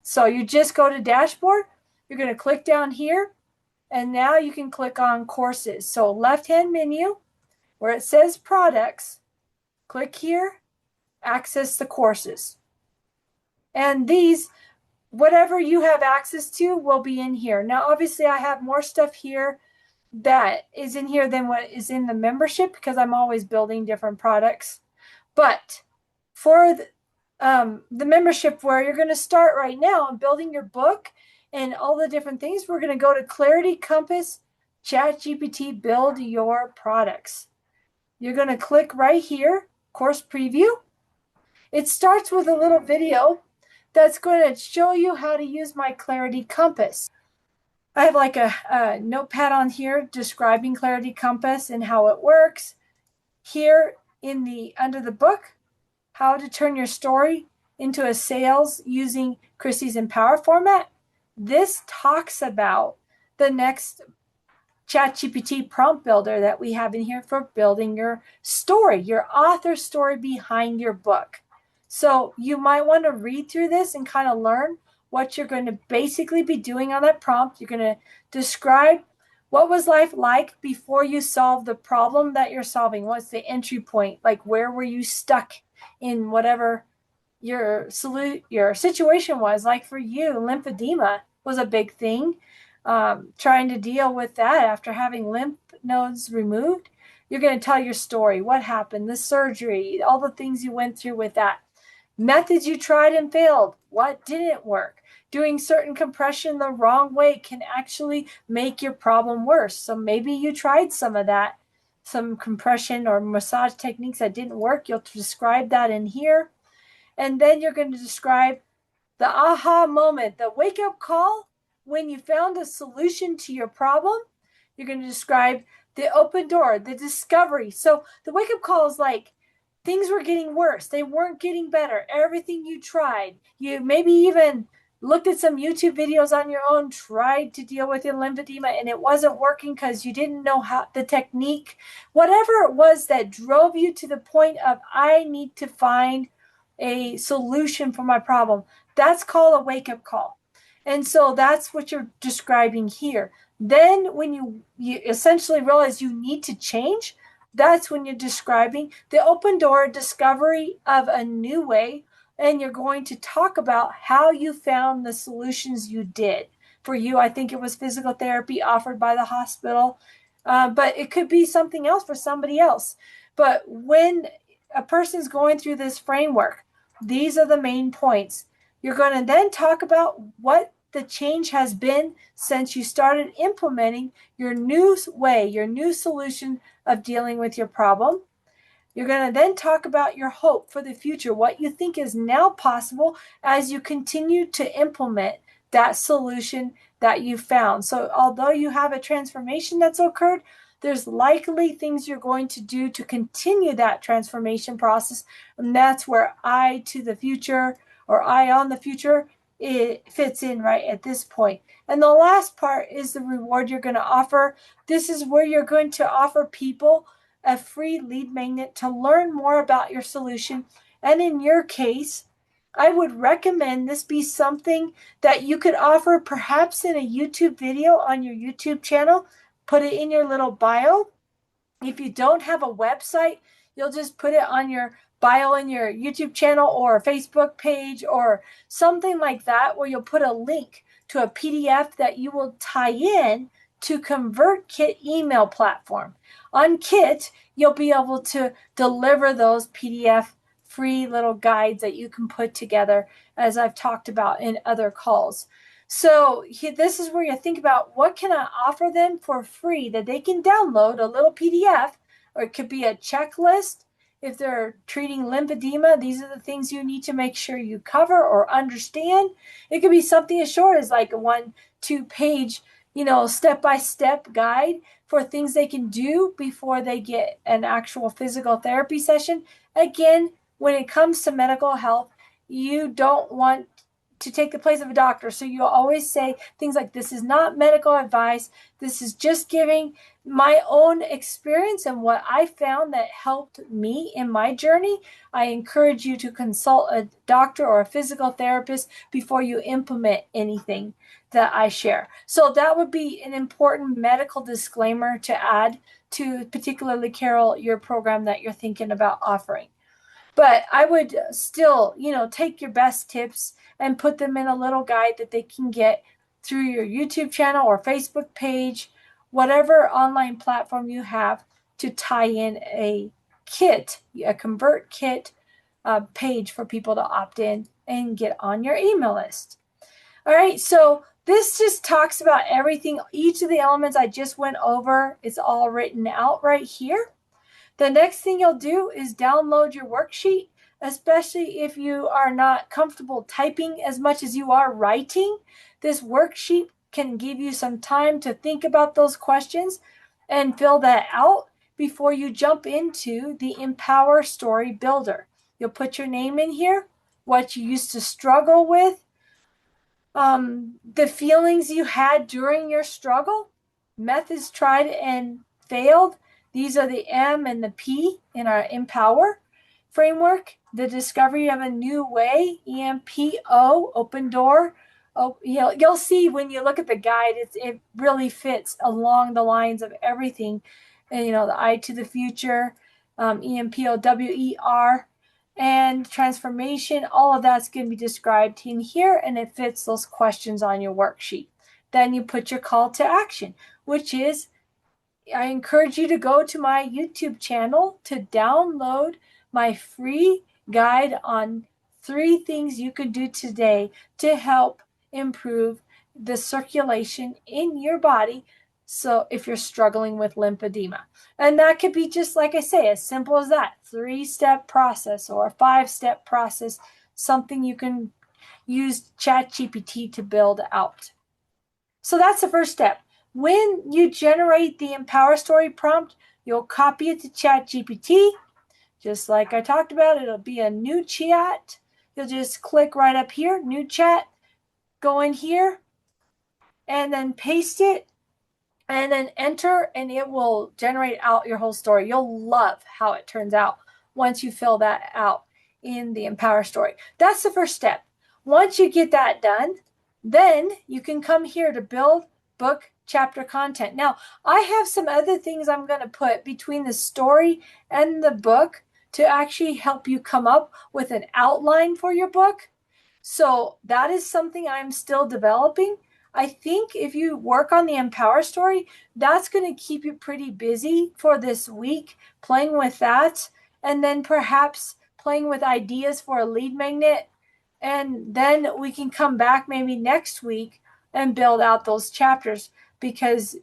So you just go to dashboard, you're going to click down here, and now you can click on courses. So left-hand menu where it says products, click here, access the courses. And these, whatever you have access to will be in here. Now, obviously I have more stuff here that is in here than what is in the membership because I'm always building different products. But for the membership where you're going to start right now on building your book and all the different things, we're going to go to Clarity Compass ChatGPT Build Your Products. You're going to click right here, Course Preview. It starts with a little video that's going to show you how to use my Clarity Compass. I have like a notepad on here describing Clarity Compass and how it works. Here in the under the book, how to turn your story into a sales using Christie's Empower format. This talks about the next ChatGPT Prompt Builder that we have in here for building your story, your author story behind your book. So you might want to read through this and kind of learn what you're going to basically be doing on that prompt. You're going to describe what was life like before you solved the problem that you're solving. What's the entry point? Like, where were you stuck in whatever your situation was? Like for you, lymphedema was a big thing. Trying to deal with that after having lymph nodes removed. You're going to tell your story, what happened, the surgery, all the things you went through with that. Methods you tried and failed, what didn't work. Doing certain compression the wrong way can actually make your problem worse. So maybe you tried some of that, some compression or massage techniques that didn't work. You'll describe that in here. And then you're going to describe the aha moment, the wake-up call when you found a solution to your problem. You're going to describe the open door, the discovery. So the wake-up call is like things were getting worse. They weren't getting better. Everything you tried, you maybe even looked at some YouTube videos on your own, tried to deal with your lymphedema, and it wasn't working because you didn't know how the technique, whatever it was that drove you to the point of, I need to find a solution for my problem. That's called a wake-up call. And so that's what you're describing here. Then when you essentially realize you need to change, that's when you're describing the open door discovery of a new way. And you're going to talk about how you found the solutions you did. For you, I think it was physical therapy offered by the hospital, but it could be something else for somebody else. But when a person's going through this framework, these are the main points. You're going to then talk about what the change has been since you started implementing your new way, your new solution of dealing with your problem. You're going to then talk about your hope for the future, what you think is now possible as you continue to implement that solution that you found. So although you have a transformation that's occurred, there's likely things you're going to do to continue that transformation process. And that's where I to the future or I on the future, it fits in right at this point. And the last part is the reward you're going to offer. This is where you're going to offer people a free lead magnet to learn more about your solution. And in your case, I would recommend this be something that you could offer perhaps in a YouTube video on your YouTube channel. Put it in your little bio. If you don't have a website, you'll just put it on your bio in your YouTube channel or Facebook page or something like that, where you'll put a link to a PDF that you will tie in to ConvertKit email platform. On Kit, you'll be able to deliver those PDF free little guides that you can put together, as I've talked about in other calls. So this is where you think about, what can I offer them for free that they can download a little PDF, or it could be a checklist. If they're treating lymphedema, these are the things you need to make sure you cover or understand. It could be something as short as like a 1-2 page, step-by-step guide for things they can do before they get an actual physical therapy session. Again, when it comes to medical health, you don't want to take the place of a doctor. So you always say things like, this is not medical advice. This is just giving my own experience and what I found that helped me in my journey. I encourage you to consult a doctor or a physical therapist before you implement anything that I share. So that would be an important medical disclaimer to add to, particularly, Carol, your program that you're thinking about offering. But I would still, take your best tips and put them in a little guide that they can get through your YouTube channel or Facebook page, whatever online platform you have, to tie in a kit, a convert kit page for people to opt in and get on your email list. All right, so this just talks about everything. Each of the elements I just went over, it's all written out right here. The next thing you'll do is download your worksheet, especially if you are not comfortable typing as much as you are writing. This worksheet can give you some time to think about those questions and fill that out before you jump into the Empower Story Builder. You'll put your name in here, what you used to struggle with, the feelings you had during your struggle, methods tried and failed. These are the M and the P in our Empower framework. The discovery of a new way, EMPO, open door. Oh, you'll see when you look at the guide, it really fits along the lines of everything. And, the I to the future, EMPOWER, and transformation. All of that's going to be described in here, and it fits those questions on your worksheet. Then you put your call to action, which is, I encourage you to go to my YouTube channel to download my free guide on 3 things you could do today to help improve the circulation in your body. So if you're struggling with lymphedema, and that could be just, like I say, as simple as that 3-step process or a 5-step process, something you can use ChatGPT to build out. So that's the first step. When you generate the Empower Story prompt, you'll copy it to ChatGPT. Just like I talked about, it'll be a new chat. You'll just click right up here, new chat, go in here, and then paste it, and then enter, and it will generate out your whole story. You'll love how it turns out once you fill that out in the Empower Story. That's the first step. Once you get that done, then you can come here to build book chapter content. Now, I have some other things I'm going to put between the story and the book to actually help you come up with an outline for your book. So that is something I'm still developing. I think if you work on the Empower Story, that's going to keep you pretty busy for this week, playing with that, and then perhaps playing with ideas for a lead magnet. And then we can come back maybe next week and build out those chapters, because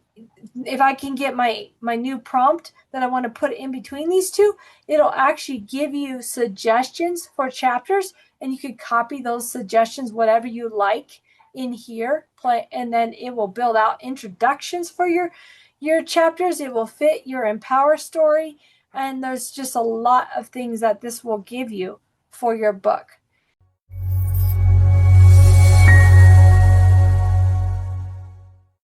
if I can get my new prompt that I want to put in between these two, it'll actually give you suggestions for chapters, and you can copy those suggestions, whatever you like, in here, and then it will build out introductions for your chapters. It will fit your Empower Story, and there's just a lot of things that this will give you for your book.